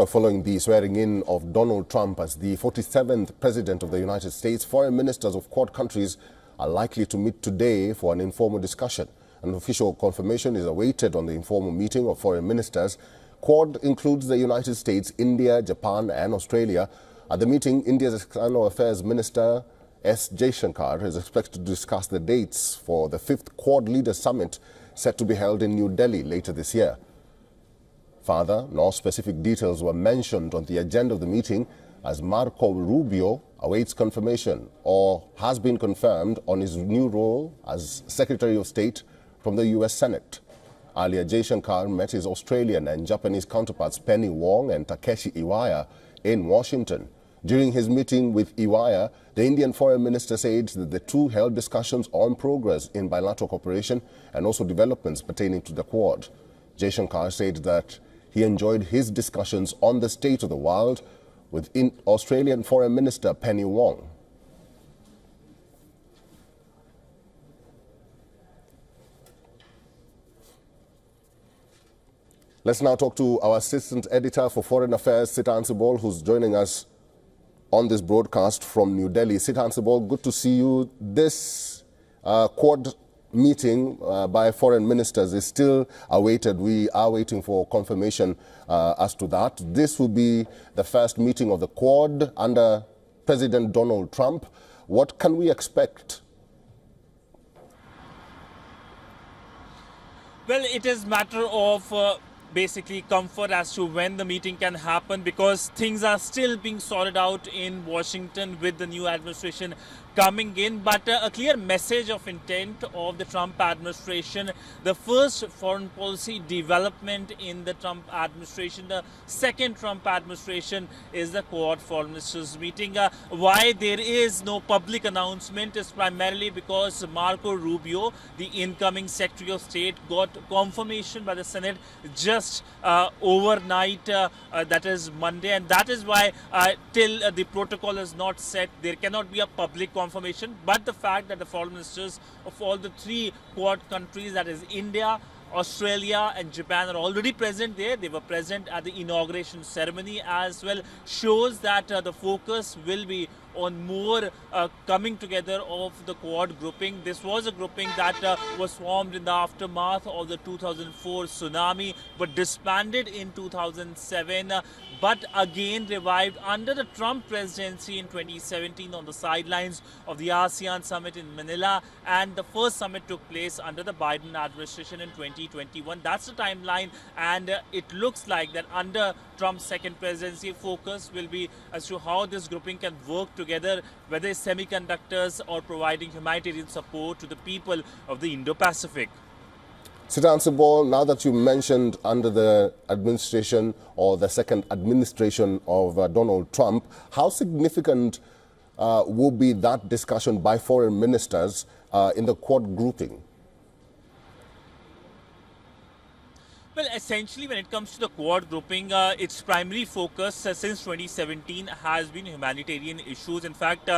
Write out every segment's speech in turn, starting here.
Following the swearing-in of Donald Trump as the 47th President of the United States, foreign ministers of Quad countries are likely to meet today for an informal discussion. An official confirmation is awaited on the informal meeting of foreign ministers. Quad includes the United States, India, Japan and Australia. At the meeting, India's External Affairs Minister S. Jaishankar is expected to discuss the dates for the 5th Quad Leaders Summit set to be held in New Delhi later this year. Further, no specific details were mentioned on the agenda of the meeting as Marco Rubio awaits confirmation or has been confirmed on his new role as Secretary of State from the U.S. Senate. Earlier, Jaishankar met his Australian and Japanese counterparts Penny Wong and Takeshi Iwaya in Washington. During his meeting with Iwaya, the Indian Foreign Minister said that the two held discussions on progress in bilateral cooperation and also developments pertaining to the Quad. Jaishankar said that he enjoyed his discussions on the state of the world with Australian Foreign Minister Penny Wong. Let's now talk to our Assistant Editor for Foreign Affairs, Sitan Sibol, who's joining us on this broadcast from New Delhi. Sitan Sibol, good to see you. This Quad meeting by foreign ministers is still awaited. We are waiting for confirmation as to that. This will be the first meeting of the Quad under President Donald Trump. What can we expect? Well, it is a matter of basically comfort as to when the meeting can happen, because things are still being sorted out in Washington with the new administration coming in. But a clear message of intent of the Trump administration, the first foreign policy development in the Trump administration, the second Trump administration, is the Quad Foreign Ministers meeting. Why there is no public announcement is primarily because Marco Rubio, the incoming Secretary of State, got confirmation by the Senate just overnight, that is Monday, and that is why till the protocol is not set, there cannot be a public confirmation. But the fact that the foreign ministers of all the three Quad countries, that is India, Australia and Japan, are already present there. They were present at the inauguration ceremony as well, shows that the focus will be on more coming together of the Quad grouping. This was a grouping that was formed in the aftermath of the 2004 tsunami, but disbanded in 2007, but again revived under the Trump presidency in 2017 on the sidelines of the ASEAN summit in Manila, and the first summit took place under the Biden administration in 2021. That's the timeline, and it looks like that under Trump's second presidency, focus will be as to how this grouping can work together, whether it's semiconductors or providing humanitarian support to the people of the Indo-Pacific. Sitan Sibol, now that you mentioned under the administration or the second administration of Donald Trump, how significant will be that discussion by foreign ministers in the Quad grouping? Well, essentially, when it comes to the Quad grouping, its primary focus since 2017 has been humanitarian issues. In fact,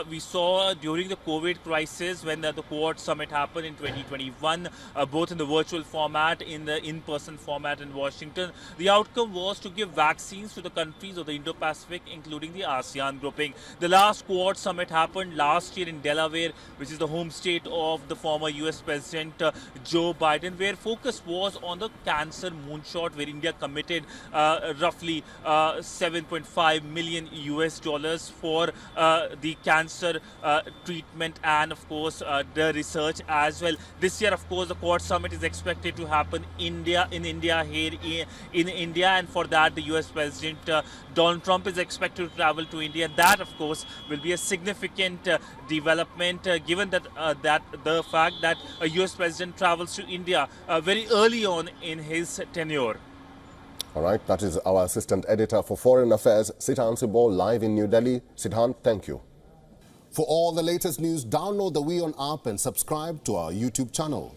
we saw during the COVID crisis when the Quad summit happened in 2021, both in the virtual format, in the in-person format in Washington, the outcome was to give vaccines to the countries of the Indo-Pacific, including the ASEAN grouping. The last Quad summit happened last year in Delaware, which is the home state of the former US President Joe Biden, where focus was on the cancer moonshot, where India committed roughly 7.5 million US dollars for the cancer treatment and of course the research as well. This year, of course, the Quad summit is expected to happen in India, and for that the US President Donald Trump is expected to travel to India. That, of course, will be a significant development, given that the fact that a US President travels to India very early on in his tenure. All right, that is our Assistant Editor for Foreign Affairs, Sitan Sibol, live in New Delhi. Sitan, thank you. For all the latest news, download the WION app and subscribe to our YouTube channel.